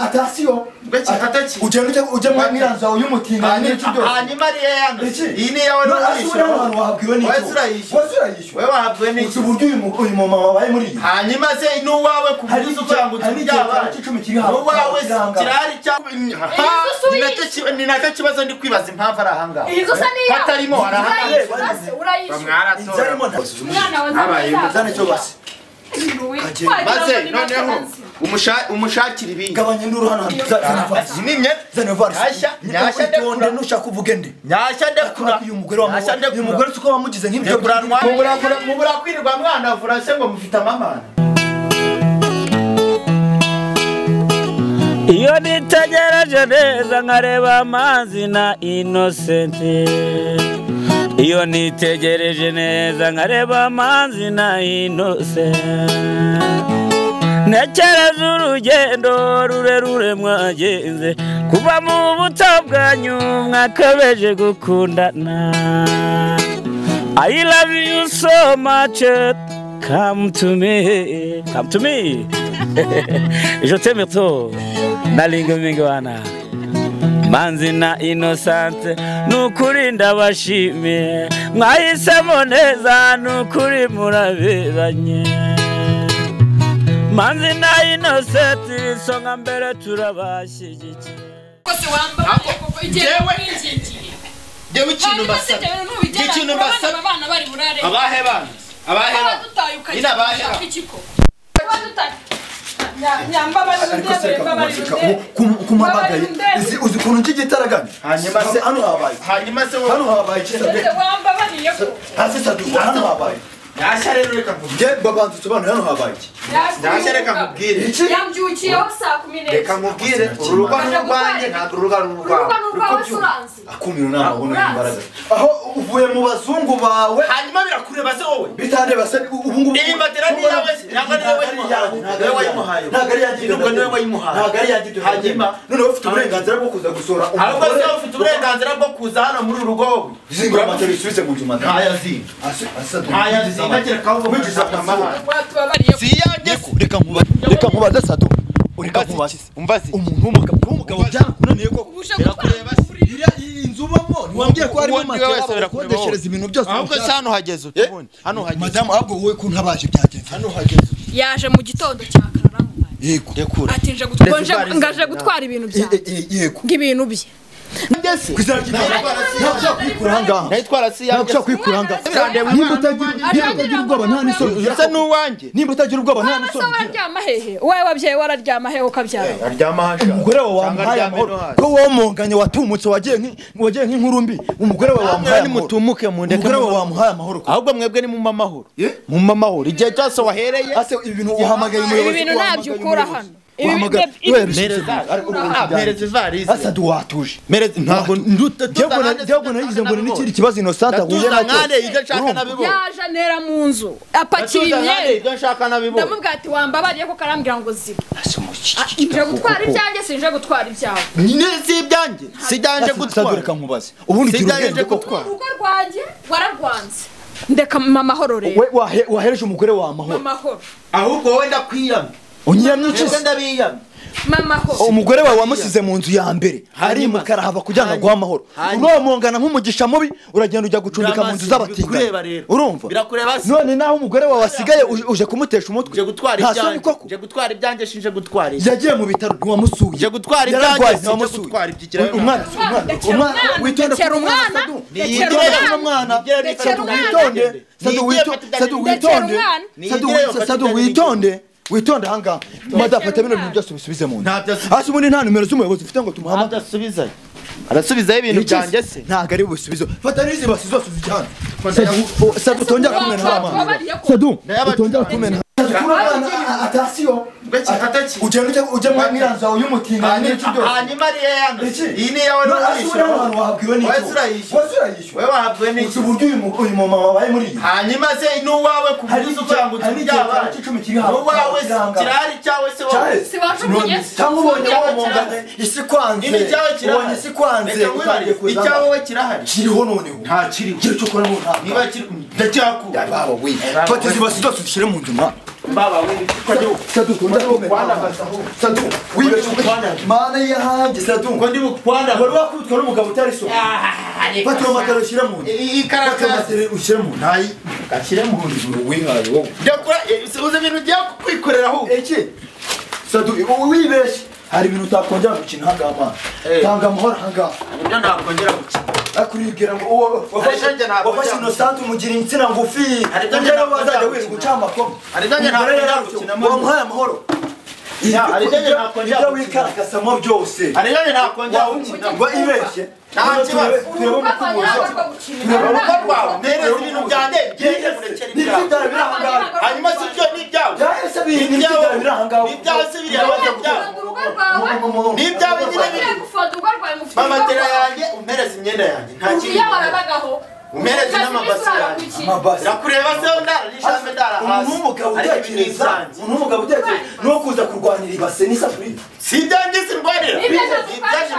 atasiyo uje mwiranza uyumutinga n'icyo byose hanyuma ari yanze iyi ni yawe no wahabwiwe n'icyo wewe wahabwiwe n'icyo uburyo uyu mama wabaye muri hanyuma se n'uwawe kubuza uvangu cyaba n'uwawe kirari cyangwa ni naka kibazo ndi kwibaza impamvu ari ahanga hatarimo arahanga maze noneho umushakira ibintu gabanya nduru hano nimye nyashya ndekura nushaka uvuge nde nyashya ndekura uyu mugore uko bamugize nk'ibyo mubura kwirirwa mwana avura se ngo mufite amamana iyo nitegereje neza nkareba amazi na Innocent iyo nitegereje neza nkareba amazi na Innocent ntekereza urugendo rurerure mwagenze kuva mu buto bwanyu mwakabeje gukundana I love you so much come to me je t'aime trop nalinga mingi wana Manzi na Innocent nukuri ndabashimiye mwahisemo neza nukuri murabiranye Manzi na Innocent songa mbere turabashyigikiye kose wamba jewe ikintu mbasaba abana bari burare abahe bana ina bahe kumabagaye uzi kuntu nkigitaragana hanyuma se hano habaye kisabye wamba bariye ko hasi sadu hano habaye Nasha rero reka mvuge babanza tubana hano habaye Nasha reka mubwire yambyukiyeho saa 10 reka mubwire urugo rwanje ntabwo urugo akumiro naho uno imbaraga aho uvuye mu bazungu bawe hanyuma birakureba se wowe bitande base ubungu iyi matera ni yawe ntabwo ari wowe wayimuhaye ntabwo ari yanjye ntabwo ni wowe wayimuhaye ntabwo ari yanjye hanyuma none ufite uburenganzira bwo kuza gusora ahubwo se ufite uburenganzira bwo kuza hano muri urugo zingura amateri subize mu nzu madame ntaya Nagera kawo mwigiza amahoro. Reka nkubaze Sado. Ureka nkubaze. Umvaze. Umuntu w'umugabo byakunaniye ko birakureba inzu bamo niwambye ko ari matera kodeshereza ibintu byose. Ahubwo hano hageze utubone. Hano hageze. Madame ahubwo wowe ko ntabaje byagenze. Hano hageze. Yaje mu gitondo cya karara. Yego. Rekura. Ati ngaje gutwara ibintu byawe. Yego. Ngibintu bye. Ndese ntabwo kwikuranga ndayitwara si yawe ntabwo kwikuranga nimba utagira ubwoba nta nisoni yasa nuwanjye nimba utagira ubwoba nta nisoni wararyama hehe wowe wabyeyi wararyama hehe ukabyara aryama hasha umugore wawe wamuhaye amahoro ko wowe munganye watumutse wagiye nk'inkuru mbi umugore wawe wamuhaye ni mutumuke mu ndeke umugore wawe wamuhaye amahoro ahubwo mwebwe ni mu mamahoro mu mamahoro igihe cyose wahereye ase ibintu uhamagaye umuyobozi ibintu ntabyo ukura hano mereza ivarize Asadu watuje mereza ntabwo ndutagana nagize ngo n'ikiri kibazo Innocent ahuye nacyo ibyo nshaka nabibona yaje nera mu nzu apakiriye ibyo nshaka nabibona ndamubwira ati wambabariye ko karambwira ngo ziba nje gutwara ibyanjye sinje gutwara ibyawe nyine si ibyanjye sijyanje gutwara reka nkubaze ubundi kirugende gutwara urugo rwanjye wararwanze ndeka amahoro rero wahereje umugore wa amahoro ahubwo wowe ndakwiyamye unyiyamye iki ndabiyamye mama ho umugore wawe wamusize mu nzu ya mbere hari mukara hava kujyana guha amahoro uromongana nk'umugisha mubi uragenda ujya gucumbika mu nzu z'abatinga urumva none naho umugore wawe wasigaye uje kumutesha umutwe je gutwara ibyanjye shinje gutwara yagiye mu bitaro ntiwamusuye je gutwara ibyanjye shinje gutwara ibyikira umwana witonde ku mwana Sadu witonde hanga madafata bino bintu byose bisubize mu nda hasi ubundi nta numero z'umuyobozi ufite ngo tumuhamagare arasubiza ibintu byanjye se ntago ari busubizo fata n'izi basi zose zijyana Sadu tongera kumena hama Sadu tongera kumena atasiyo uje mwiranza uyumutinga n'icyo byose hanyuma ari yanze iyi ni yawe no wahabwiwe n'icyo wewe wahabwiwe n'icyo uyu mama wabaye muri hanyuma se n'uwawe kubuza uvangu cyaba n'uwawe kirari cyawe se wowe si wacumunye cyangwa ubonye wamungane isi kwanze ubonye isi kwanze icyawe kirahari kiriho noneho nta kiriho cyo kora mu nta niba kiri ndacyaku baba we fata izi basi zose ushyire mu nzu baba wewe Sadu Sadu wibeshe mana yahanjye Sadu ngo ndi bukwanda wari wakubitwa n'umugabo utari so fata amakaro ushyira mu ikarakase ushyira mu ntayi gashyire mu nzu wihaye wowe ndakora uze ibintu bya kwikorera aho iki Sadu wibeshe hari ibintu utakongera gukina hangama tanga amahoro hangama ibyo ntakongera gukina akuribwira ngo wafashe Innocent umugira insina ngufi ongera wazajya wirirwa gucama koma arijanye ntakongera gukina mu muhaye amahoro arijanye ntakongera ibyo wikarakasamo byose arijanye ntakongera gukina ngo ibeshye urugo rwawe nereza ibintu byanjye byenge murekere ibyawe hanyuma si byo n'ibyawe n'ibyawe si biriya n'ibyawe nyine biri mamatera yanjye umpereza imyenda yanjye nta kintu umpereza n'amabasi yanjye birakureba se ndarishame ndara hasi umugabo utekereza no kuza kurwanira ibase n'isafuriya si ibyanjye sirwanira ibyaje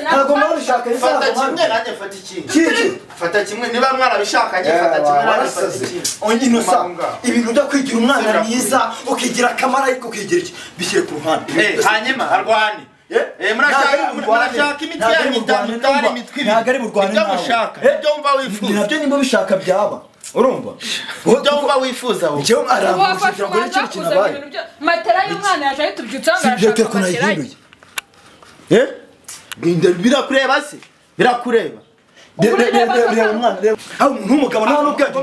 ntabwo mwabishaka fata kimwe nanjye fata ikindi fata kimwe niba mwarabishakanye fata kimwe nanjye fata ikindi Innocent ibintu byo kwigira umwana mwiza ukigira akamaro ariko ukigira iki bishyire ku ruhande hanyuma arwane murashaka imiti yanyu itandukanye imitwe ibyo mushaka ibyo wumva wifuza nabyo nimba bishaka byaba urumva ibyo wumva wifuza wowe njyewe arambujije ngo n'icyo kintu abaye matera y'umwana yaje tubyutsa ngashaka matera birakureba se birakureba n'umugabo nawe n'ubwenge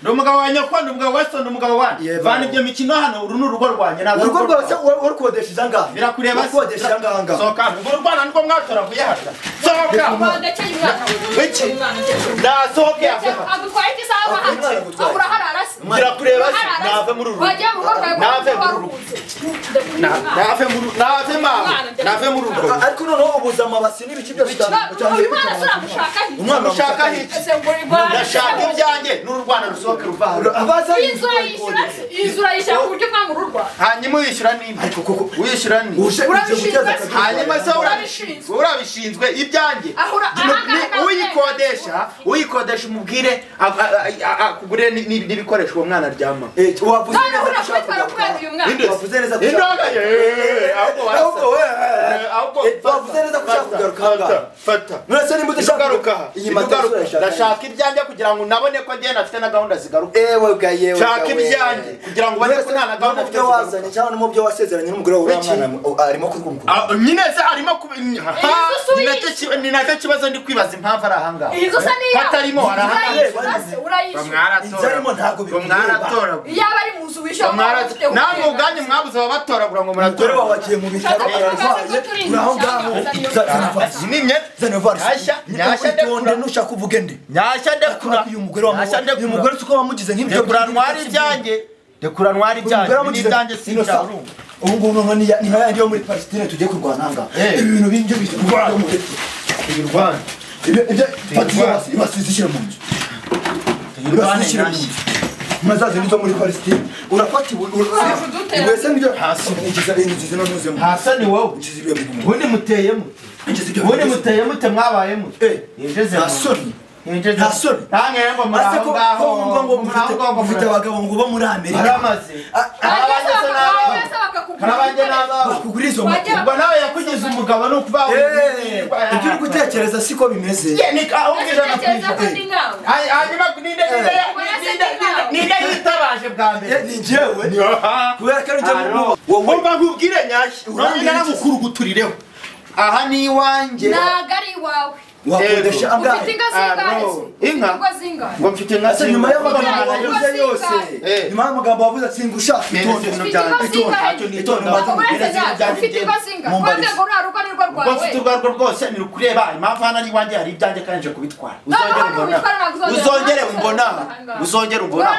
ni umugabo wa nyakwanda umugabo wa sonda umugabo wanjye vana ibyo mikino hano uru ni urugo rwanjye urugo rwose warukodesha izangahe birakureba se warukodesha izangahe sohoka urwo rwana nirwo mwatoraguye hata sohoka iki ndasohoke agutwaye igisaha hanze abura harara se birakureba se nave muri uru nave muri uru ariko noneho ubuza amabasi n'ibiki byose umwana ushaka ndashaka ibyanjye n'urwana rusohoke ruvaho inzura yishyura ku buryo bwa ngururwa hanyuma uyishyura nimba uyishyura nimba hanyuma se urabishinzwe ibyanjye uyikodesha umubwire akugurire n'ibikoresho uwo mwana aryama wavuze neza ko ushaka kugaruka fata mwese nimba udashaka kugaruka iyi magaruka ndashaka ibyanjye kugira ngo nabone ko njye nafite na gahunda zigaruka shaka ibyanjye kugira ngo ubone ko nta na gahunda mufite wazanye cyangwa mu byo wasezeranye n'umugore wawe mwana arimo kurwumva nyine se arimo ni nacyo kibazo ndi kwibaza impamvu ari ahangaha hatarimo mwaratora iyaba ari mu nzu wishyura namwe ubwanyu mwabuze ababatoragura ngo umugore wawe agiye mu bitaro ararwaye uraho ngaho nyashya ndekura nushaka uvuge ndi nyashya ndekura uyu mugore uko wamugize nk'ibyo ndekuranwara ibyanjye ndekuranwara ibyanjye n'ibyanjye sinjya ubu ngubu ni yandi yo muri Palestine tugiye kurwana hanga ibintu binjye birwana ibirwana ibyo fatizo ibasizishira mu nzu ibasizishira mu nzu mazaze nizo muri Palestine urafata wese nibyo hasi nigiza inzu zino nuzemo hasa ni wowe ubundi muteyemo ubundi muteyemo te mwabayemo hasoni hasoni ntangerego muraho ngaho mufite abagabo ngo bo muri Amerika baramaze karabanje n'ababo bakuguriza ubwo nawe yakugize umugabo no kuva ibyo uri gutekereza siko bimeze hanyuma ninde yitabaje bwa mbere ni njyewe kubera ko ari njyewe wumva nkubwire nyashya urabona nagukuruguturireho aha ni iwanjye ntago ari iwawe wakodesha angahe ufite inka zingahe ngo mfite inka zingahe nyuma y'amagambo wavuze yose nyuma y'amagambo wavuze ati ngushaka ufite inka zingahe wande ngo uraruka nirwo rwawe ufite urwarwo rwose ni ukureba impamvu hano ari iwanjye hari ibyanjye kandi nje kubitwara uzongere umbona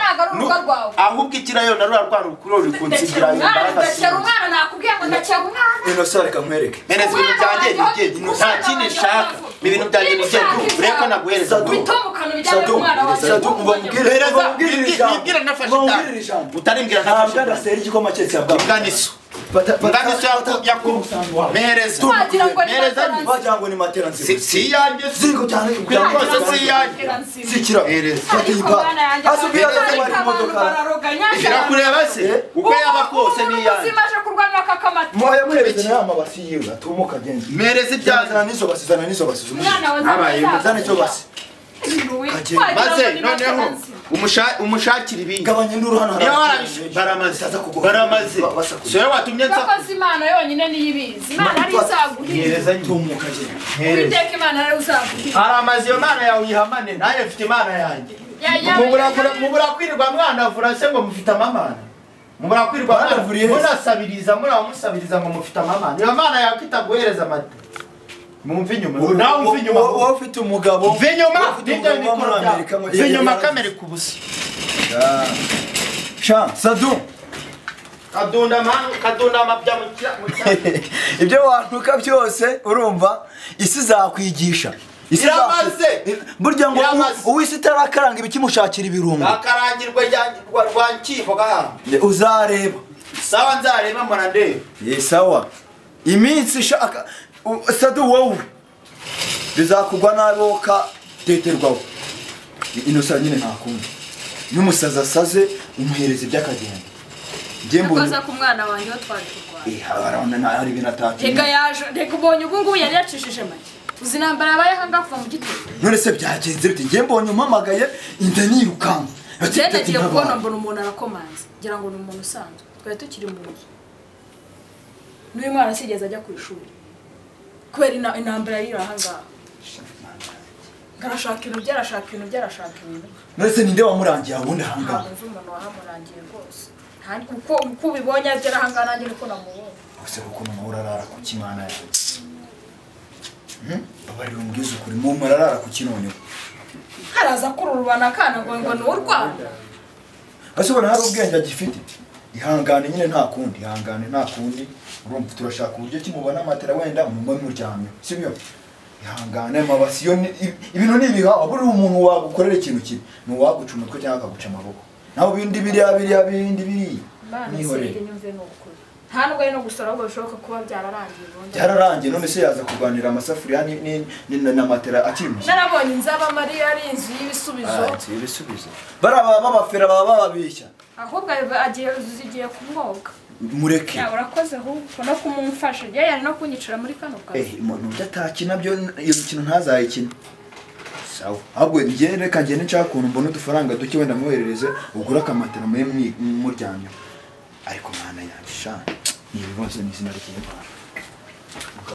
ahubwo ikirayo na rura rwana rukuru ruri kunsigira umwana nakubwiye ngo ndakira umwana Innocent reka nkwereke meneza ibintu byanjye nigende nta kindi nshaka ibintu byanjye nigende ureko naguhereza bitomukana bijyanye n'umwana wawe nibwira nafashe utarimbwira nafashe ntabwo ndasera igikoma cyetse yabwa bwaniso Mereza. Wagira ngo ni matera nzima. Si yanjye Zingo cyane rwose si yanjye. Sikira. Asubira bari mu modoka. Birakureba se uko yaba kose ni yanjye. Simaje kurwanya akakamata. Moya murebeze na mabasi yiwe atumuka agenda. Mereza ibyanzana nizo basizana. Umwana Habaye Zana cyo basi. Maze noneho umushakira ibingi. Gabanya nduru hano baramaze. Soye watumye nza. Bakoze Imana yonyine niyibizi. Imana ari izaguhiriza. Tumuka agenda. Uwiteka Imana ari uzaguhiriza. Aramaze yo Mana yawe yihamane naye mfite Imana yanjye. Mubura kwirirwa mwana avura se ngo mufite amamana. Mubura kwirirwa mwana avuriye. Munasabiriza musabiriza ngo mufite amamana. Iyo Mana yakita guhereza amata. Mumve inyuma. Nawe umve inyuma. Wowe ufite umugabo. Mve inyuma. Mve inyuma kamere kubusa. Sha Sadu. Kadunda mabya mu Ibyo wantuka byose urumva isi zakwigisha. Iramaze. Burya ngo uwisi tarakaranga ibikimushakira ibirungo. Akarangirwa rwankivo gaha. Uzareba. Sawa nzareba mbona ndebe. Sawa. Iminsi shaka Sadu wowe bizakugwa naboka teterwaho. Inosa nyine ntakumva. N'umusaza saze umuhereza iby'akagenda. Nakoza ku mwana wanjye watwaje kurwana. Harabona ntari binatatu. Rega yaje rega ubonye ubungu yari yacishije make. Uzinambara abaye hanga kuva mu gitondo. None se byagenze bite? Ngiye mbonye umpamagaye inda nirukanga. Cyane giye kubona mbona umuntu arakomanze. Ngira ngo ni umuntu usanzwe. Twari tukiri mu nzu. N'uyu mwana sigeze ajya ku ishuri. Kubera intambara yari ahanga. Garashaka ibintu byarashaka ibintu. None se ninde wamurangiye abundi hanga? Umuntu wahamurangiye rwose. Uko ubibonye agera ahanga nanjye niko namubonye. Ese kuko mama urarara ku kimana yawe. Abari umubwiza ukuri mu mararara ku kinone. Haraza kururubana kana ngo ni urwanda. Asubona hari ubwenge agifite. Ihangane nyine nta kundi, urumva turashaka uburyo kimubona amatera wenda mu muryamye. Sibyo? Ihangane mabasi yo ibintu nibiha aburi umuntu wagukorera ikintu kibi. No waguca umutwe cyangwa akaguca amaboko. Naho bindi biri. Nihore. Nta nubwo ari no gusora ahubwo bishoboka kuba byararangiye. Byararangiye none se yaza kurwanira amasafuriya na matera akiri mushya. Narabonye inzaba Mariya ari inzu y'ibisubizo. Baraba babafera baba babishya. Ahubwo zigiye kumwoga. Mureke. Ya urakoze ahubwo no kumumfasha. Yari no kunyicira muri kano kazi. Umuntu udatakina byo iyo mikino ntazayikina. Sawa. Ahubwo ngiye reka ngene nshaka kuntu mbona udufaranga duke wenda muherereze ugura akamatera muryamye. Ariko mana yandisha. Ni ibibazo n'izina ry'Imana.